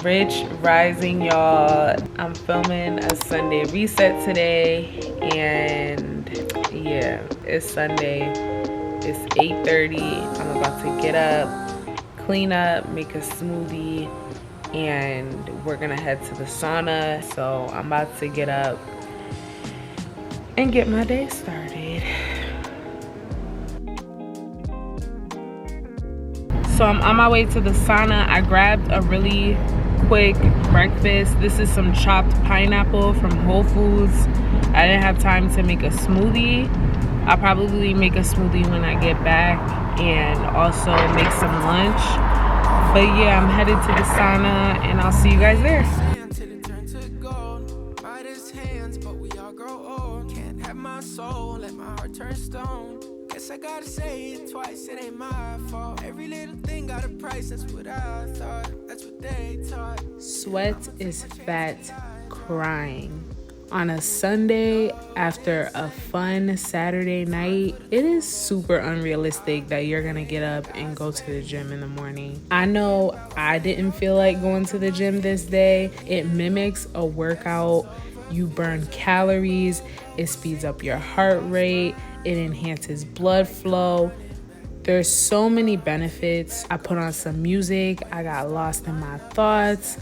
Rich Rising, y'all. I'm filming a Sunday reset today, and yeah, it's Sunday. It's 8:30. I'm about to get up, clean up, make a smoothie, and we're gonna head to the sauna. So I'm about to get up and get my day started. So I'm on my way to the sauna. I grabbed a really quick breakfast. This is some chopped pineapple from Whole Foods. I didn't have time to make a smoothie. I'll probably make a smoothie when I get back and also make some lunch. But yeah, I'm headed to the sauna and I'll see you guys there. I gotta say it twice, it ain't my fault. Every little thing got a price, that's what I thought, that's what they taught. Sweat is fat crying. On a Sunday after a fun Saturday night, it is super unrealistic that you're gonna get up and go to the gym in the morning. I know I didn't feel like going to the gym this day. It mimics a workout. You burn calories, it speeds up your heart rate, it enhances blood flow. There's so many benefits. I put on some music, I got lost in my thoughts,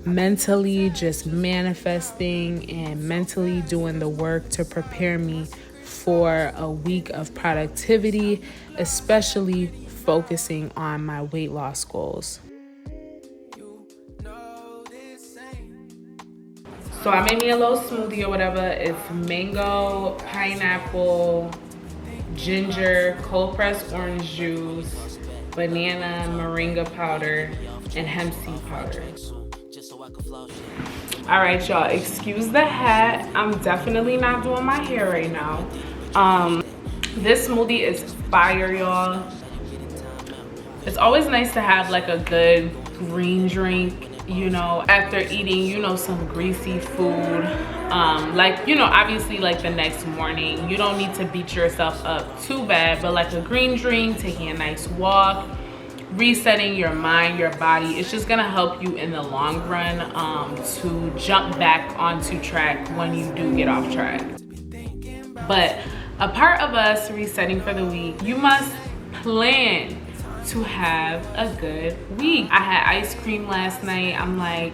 mentally just manifesting and mentally doing the work to prepare me for a week of productivity, especially focusing on my weight loss goals. So I made me a little smoothie or whatever. It's mango, pineapple, ginger, cold pressed orange juice, banana, moringa powder, and hemp seed powder. All right, y'all, excuse the hat. I'm definitely not doing my hair right now. This smoothie is fire, y'all. It's always nice to have like a good green drink, you know, after eating, you know, some greasy food. Like, you know, obviously like the next morning, you don't need to beat yourself up too bad, but like a green drink, taking a nice walk, resetting your mind, your body, it's just gonna help you in the long run to jump back onto track when you do get off track. But a part of us resetting for the week, you must plan to have a good week. I had ice cream last night. I'm like,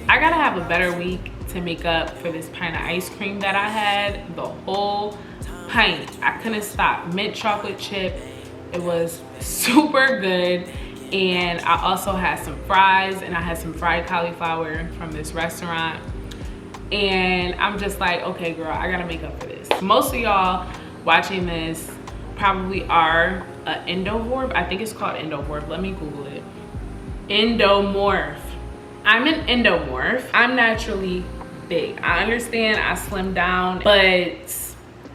I gotta have a better week to make up for this pint of ice cream that I had. The whole pint, I couldn't stop. Mint chocolate chip, it was super good. And I also had some fries, and I had some fried cauliflower from this restaurant. And I'm just like, okay girl, I gotta make up for this. Most of y'all watching this probably are endomorph. I think it's called endomorph. Let me Google it. Endomorph. I'm an endomorph. I'm naturally big. I understand I slimmed down, but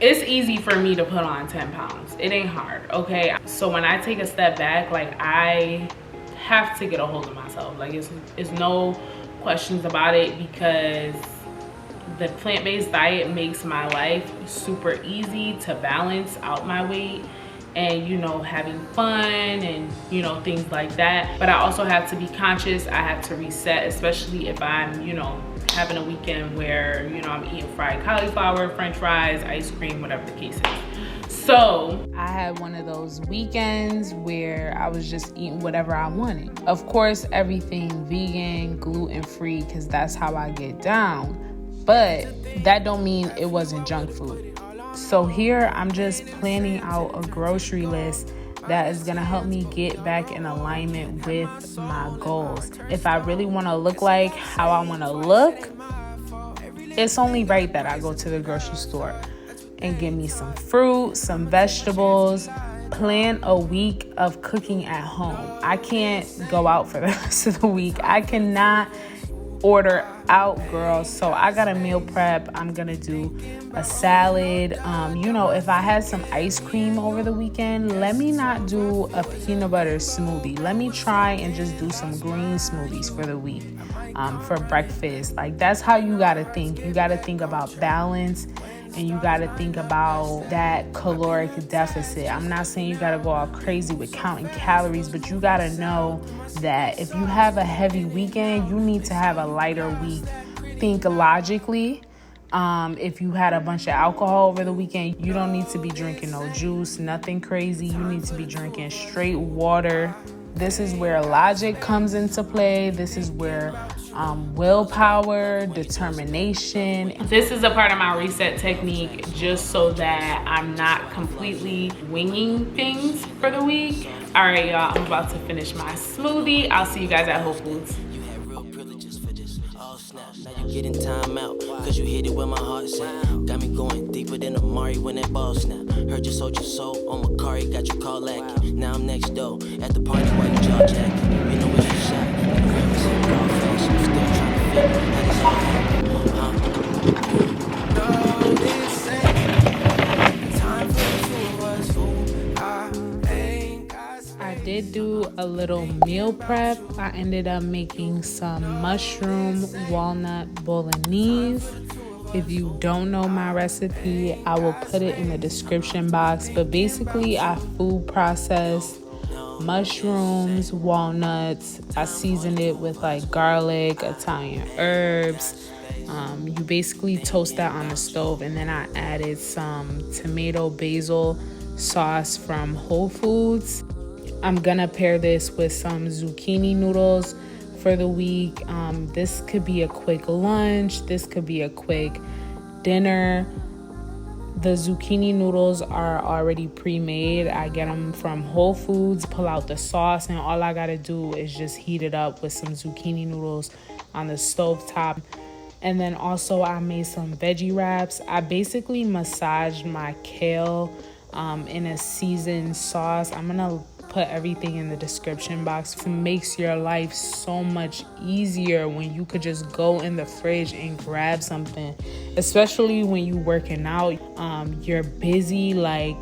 it's easy for me to put on 10 pounds. It ain't hard, okay? So when I take a step back, like I have to get a hold of myself. Like it's no questions about it, because the plant-based diet makes my life super easy to balance out my weight and, you know, having fun and, you know, things like that. But I also have to be conscious. I have to reset, especially if I'm, you know, having a weekend where, you know, I'm eating fried cauliflower, french fries, ice cream, whatever the case is. So I had one of those weekends where I was just eating whatever I wanted. Of course, everything vegan, gluten-free, because that's how I get down. But that don't mean it wasn't junk food. So here I'm just planning out a grocery list that is gonna help me get back in alignment with my goals. If I really wanna look like how I wanna look, it's only right that I go to the grocery store and get me some fruit, some vegetables, plan a week of cooking at home. I can't go out for the rest of the week. I cannot order out, girl. So I gotta meal prep. I'm gonna do a salad. You know, if I had some ice cream over the weekend, let me not do a peanut butter smoothie. Let me try and just do some green smoothies for the week, for breakfast. Like, that's how you gotta think. You gotta think about balance, and you gotta think about that caloric deficit. I'm not saying you gotta go all crazy with counting calories, but you gotta know that if you have a heavy weekend, you need to have a lighter week. Think logically. If you had a bunch of alcohol over the weekend, you don't need to be drinking no juice, nothing crazy. You need to be drinking straight water. This is where logic comes into play. This is where willpower, determination. This is a part of my reset technique, just so that I'm not completely winging things for the week. All right, y'all, I'm about to finish my smoothie. I'll see you guys at Whole Foods. Now you getting time out, cause you hit it where my heart's at. Got me going deeper than Amari when that ball snap. Heard you sold your soul on Macari, got you call lacking. Now I'm next door, at the party while you jaw jacking. You know it's your shot, the grab is in raw fashion. Still trying to fit, how this all happen, No, this ain't time for the two of us. Ooh, I ain't got space. I did do a little meal prep. I ended up making some mushroom walnut bolognese. If you don't know my recipe, I will put it in the description box. But basically, I food processed mushrooms, walnuts. I seasoned it with like garlic, Italian herbs. You basically toast that on the stove, and then I added some tomato basil sauce from Whole Foods. I'm gonna pair this with some zucchini noodles for the week. This could be a quick lunch. This could be a quick dinner. The zucchini noodles are already pre-made. I get them from Whole Foods, pull out the sauce, and all I gotta do is just heat it up with some zucchini noodles on the stovetop. And then also I made some veggie wraps. I basically massaged my kale in a seasoned sauce. I'm gonna put everything in the description box. It makes your life so much easier when you could just go in the fridge and grab something, especially when you working out. You're busy, like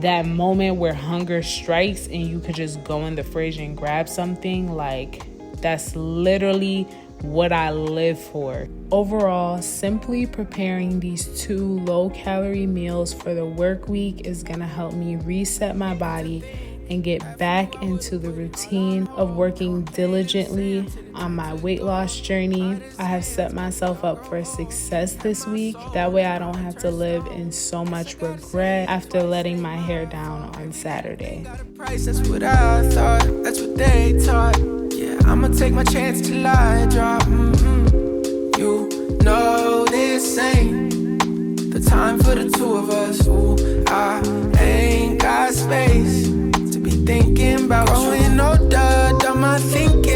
that moment where hunger strikes and you could just go in the fridge and grab something. Like, that's literally what I live for. Overall, simply preparing these 2 low-calorie meals for the work week is gonna help me reset my body and get back into the routine of working diligently on my weight loss journey. I have set myself up for success this week. That way I don't have to live in so much regret after letting my hair down on Saturday. That's what I thought, that's what they taught. Yeah, I'ma take my chance till I drop. You know this ain't the time for the two of us. Ooh, I ain't got space to be thinking about growing older. Done my thinking.